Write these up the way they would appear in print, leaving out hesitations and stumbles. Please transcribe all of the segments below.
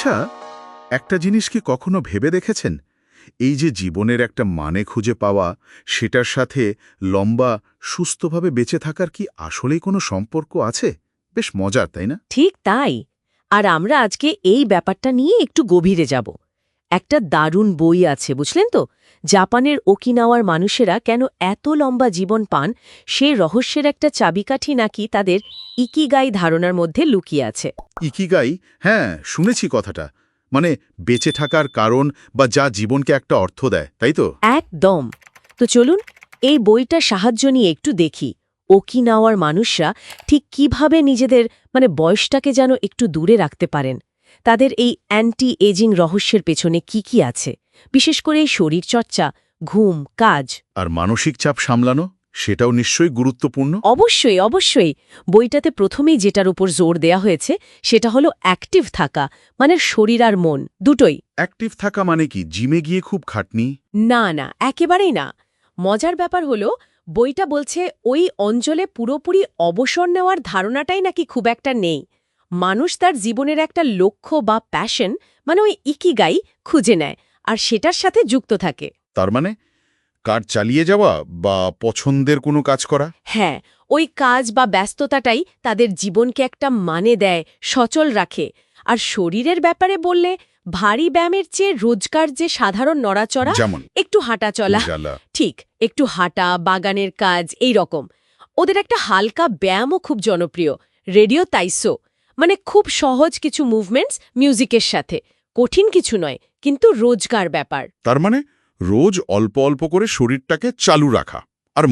আচ্ছা, একটা জিনিস কি কখনো ভেবে দেখেছেন, এই যে জীবনের একটা মানে খুঁজে পাওয়া, সেটার সাথে লম্বা সুস্থভাবে বেঁচে থাকার কি আসলেই কোনো সম্পর্ক আছে? বেশ মজার, তাই না? ঠিক তাই। আর আমরা আজকে এই ব্যাপারটা নিয়ে একটু গভীরে যাব। একটা দারুণ বই আছে, বুঝলেন তো? জাপানের ওকিনাওয়ার মানুষেরা কেন এত লম্বা জীবন পান, সেই রহস্যের একটা চাবিকাঠি নাকি তাদের ইকিগাই ধারণার মধ্যে লুকিয়ে আছে। ইকিগাই, হ্যাঁ, শুনেছি কথাটা। মানে বেঁচে থাকার কারণ বা যা জীবনকে একটা অর্থ দেয়, তাই তো? একদম। তো চলুন এই বইটার সাহায্য নিয়ে একটু দেখি ওকিনাওয়ার মানুষরা ঠিক কিভাবে নিজেদের বয়সটাকে যেন একটু দূরে রাখতে পারেন। তাদের এই অ্যান্টি এজিং রহস্যের পেছনে কি আছে, বিশেষ করে এই শরীরচর্চা, ঘুম, কাজ। আর মানসিক চাপ সামলানো, সেটাও নিশ্চয়ই গুরুত্বপূর্ণ। অবশ্যই অবশ্যই। বইটাতে প্রথমেই যেটার উপর জোর দেয়া হয়েছে সেটা হলো অ্যাক্টিভ থাকা, শরীর আর মন দুটোই। অ্যাক্টিভ থাকা মানে কি, জিমে গিয়ে খুব খাটনি? না না, একেবারেই না। মজার ব্যাপার হলো বইটা বলছে ওই অঞ্চলে পুরোপুরি অবসর নেওয়ার ধারণাটাই নাকি খুব একটা নেই। মানুষ তার জীবনের একটা লক্ষ্য বা প্যাশন, ওই ইকিগাই খুঁজে নেয় আর সেটার সাথে যুক্ত থাকে। তার মানে কাজ চালিয়ে যাওয়া বা পছন্দের কোনো কাজ করা? হ্যাঁ, ওই কাজ বা ব্যস্ততাটাই তাদের জীবনকে একটা মানে দেয়, সচল রাখে। আর শরীরের ব্যাপারে বললে ভারী ব্যায়ামের চেয়ে রোজকার যে সাধারণ নড়াচড়া, যেমন একটু হাঁটা চলা, জ্বালা। ঠিক একটু হাঁটা, বাগানের কাজ, এই রকম। ওদের একটা হালকা ব্যায়ামও খুব জনপ্রিয়, রেডিও তাইসো, খুব সহজ কিছু মুভমেন্টস মিউজিকের সাথে, কঠিন কিছু নয়, কিন্তু রোজকার ব্যাপার। তার মানে রোজ অল্প অল্প করে শরীরটাকে চালু রাখা। আর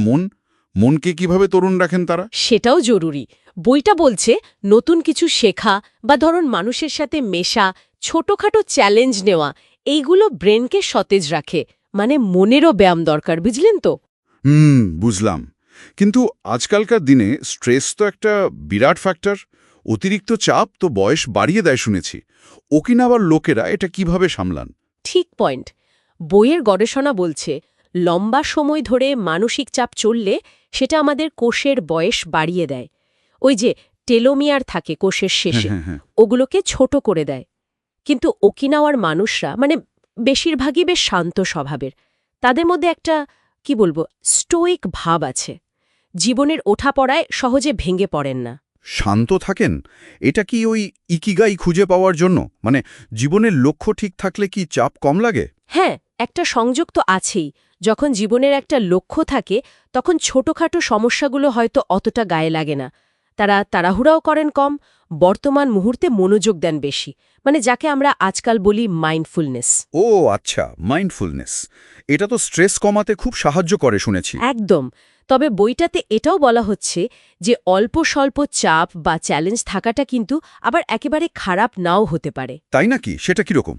মনকে কিভাবে তরুণ রাখেন তারা? সেটাও জরুরি। বইটা বলছে নতুন কিছু শেখা বা ধরুন মানুষের সাথে মেশা, ছোটখাটো চ্যালেঞ্জ নেওয়া, এইগুলো ব্রেনকে সতেজ রাখে। মনেরও ব্যায়াম দরকার, বুঝলেন তো? বুঝলাম। কিন্তু আজকালকার দিনে স্ট্রেস তো একটা বিরাট ফ্যাক্টর। অতিরিক্ত চাপ তো বয়স বাড়িয়ে দেয় শুনেছি। ওকিনাওয়ার লোকেরা এটা কিভাবে সামলান? ঠিক পয়েন্ট। বইয়ের গবেষণা বলছে লম্বা সময় ধরে মানসিক চাপ চললে সেটা আমাদের কোষের বয়স বাড়িয়ে দেয়। ওই যে টেলোমিয়ার থাকে কোষের শেষে, হ্যাঁ। ওগুলোকে ছোট করে দেয়। কিন্তু ওকিনাওয়ার মানুষরা বেশিরভাগই বেশ শান্ত স্বভাবের। তাদের মধ্যে একটা স্টোইক ভাব আছে। জীবনের ওঠাপড়ায় সহজে ভেঙে পড়েন না। শান্ত থাকেন? এটা কি ওই ইকিগাই খুঁজে পাওয়ার জন্য? মানে জীবনের লক্ষ্য ঠিক থাকলে কি চাপ কম লাগে? হ্যাঁ, একটা সংযোগ তো আছেই। যখন জীবনের একটা লক্ষ্য থাকে তখন ছোটখাটো সমস্যাগুলো হয়তো অতটা গায়ে লাগে না। তারা তাড়াহুড়াও করেন কম, বর্তমান মুহূর্তে মনোযোগ দেন বেশি, যাকে আমরা আজকাল বলি মাইন্ডফুলনেস। ও আচ্ছা, মাইন্ডফুলনেস। এটা তো স্ট্রেস কমাতে খুব সাহায্য করে শুনেছি। একদম। তবে বইটাতে এটাও বলা হচ্ছে যে অল্প স্বল্প চাপ বা চ্যালেঞ্জ থাকাটা কিন্তু আবার একেবারে খারাপ নাও হতে পারে। তাই নাকি? সেটা কিরকম?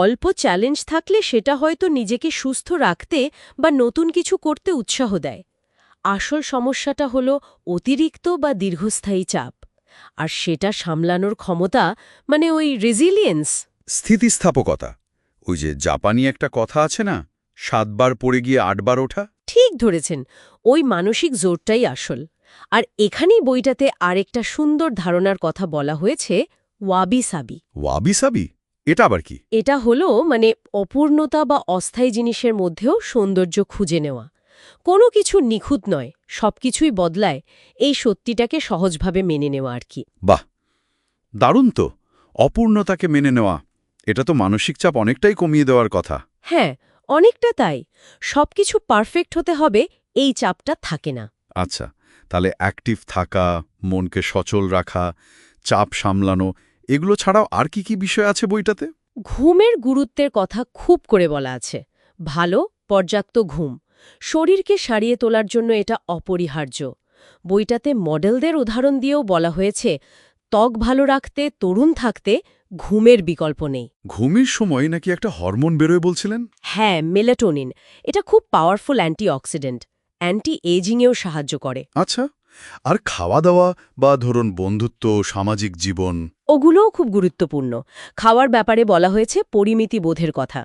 অল্প চ্যালেঞ্জ থাকলে সেটা হয়তো নিজেকে সুস্থ রাখতে বা নতুন কিছু করতে উৎসাহ দেয়। আসল সমস্যাটা হলো অতিরিক্ত বা দীর্ঘস্থায়ী চাপ। আর সেটা সামলানোর ক্ষমতা, ওই রেজিলিয়েন্স। স্থিতিস্থাপকতা। ওই যে জাপানি একটা কথা আছে না, ৭ বার পড়ে গিয়ে ৮ বার ওঠা? ঠিক ধরেছেন। ওই মানসিক জোরটাই আসল। আর এখানেই বইটাতে আরেকটা সুন্দর ধারণার কথা বলা হয়েছে, ওয়াবি সাবি। ওয়াবি-সাবি? এটা আবার কি? এটা হলো অপূর্ণতা বা অস্থায়ী জিনিসের মধ্যেও সৌন্দর্য খুঁজে নেওয়া। কোনো কিছু নিখুঁত নয়, সবকিছুই বদলায়, এই সত্যিটাকে সহজভাবে মেনে নেওয়া আর কি। বাহ, দারুণ তো। অপূর্ণতাকে মেনে নেওয়া, এটা তো মানসিক চাপ অনেকটাই কমিয়ে দেওয়ার কথা। হ্যাঁ, অনেকটা তাই। সবকিছু পারফেক্ট হতে হবে, এই চাপটা থাকে না। আচ্ছা, তাহলে অ্যাক্টিভ থাকা, মনকে সচল রাখা, চাপ সামলানো, এগুলো ছাড়াও আর কি বিষয় আছে বইটাতে? ঘুমের গুরুত্বের কথা খুব করে বলা আছে। ভালো, পর্যাপ্ত ঘুম শরীরকে সারিয়ে তোলার জন্য এটা অপরিহার্য। বইটাতে মডেলদের উদাহরণ দিয়েও বলা হয়েছে ত্বক ভালো রাখতে, তরুণ থাকতে ঘুমের বিকল্প নেই। ঘুমের সময় নাকি একটা হরমোন বেরোয় বলছিলেন? হ্যাঁ, মেলাটোনিন। এটা খুব পাওয়ারফুল অ্যান্টিঅক্সিডেন্ট, অ্যান্টি এজিংয়েও সাহায্য করে। আচ্ছা, আর খাওয়া দাওয়া বা ধরুন বন্ধুত্ব, সামাজিক জীবন? ওগুলোও খুব গুরুত্বপূর্ণ। খাওয়ার ব্যাপারে বলা হয়েছে পরিমিতি বোধের কথা।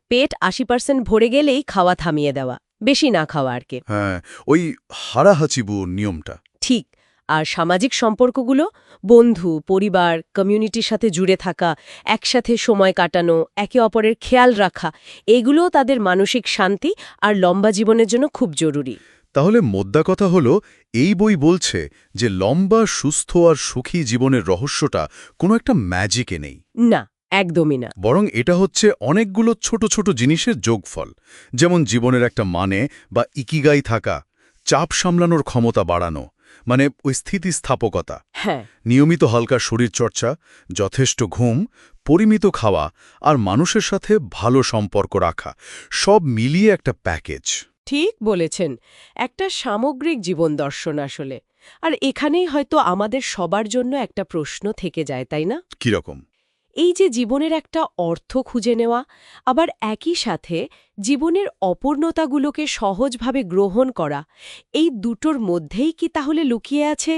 পেট ৮০% ভরে গেলেই খাওয়া থামিয়ে দেওয়া, বেশি না খাওয়া আর কি। হ্যাঁ, ওই হারাহাচিবু নিয়মটা। ঠিক। আর সামাজিক সম্পর্কগুলো বন্ধু পরিবার কমিউনিটির সাথে জুড়ে থাকা একসাথে সময় কাটানো একে অপরের খেয়াল রাখা এগুলোও তাদের মানসিক শান্তি আর লম্বা জীবনের জন্য খুব জরুরি। তাহলে মোদ্দা কথা হলো এই বই বলছে যে লম্বা সুস্থ আর সুখী জীবনের রহস্যটা কোনো একটা ম্যাজিকে নেই, না, একদমই না। বরং এটা হচ্ছে অনেকগুলো ছোট ছোট জিনিসের যোগফল, যেমন জীবনের একটা মানে বা ইকিগাই থাকা, চাপ সামলানোর ক্ষমতা বাড়ানো মানে ওই স্থিতিস্থাপকতা, হ্যাঁ, নিয়মিত হালকা শরীরচর্চা, যথেষ্ট ঘুম, পরিমিত খাওয়া আর মানুষের সাথে ভালো সম্পর্ক রাখা, সব মিলিয়ে একটা প্যাকেজ। ঠিক বলেছেন, একটা সামগ্রিক জীবন দর্শন আসলে। আর এখানেই হয়তো আমাদের সবার জন্য একটা প্রশ্ন থেকে যায়, তাই না? কিরকম? এই যে জীবনের একটা অর্থ খুঁজে নেওয়া, আবার একই সাথে জীবনের অপূর্ণতাগুলোকে সহজভাবে গ্রহণ করা, এই দুটোর মধ্যেই কি তাহলে লুকিয়ে আছে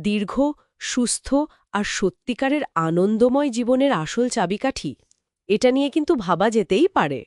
দীর্ঘ, সুস্থ আর সত্যিকারের আনন্দময় জীবনের আসল চাবিকাঠি? এটা নিয়ে কিন্তু ভাবা যেতেই পারে।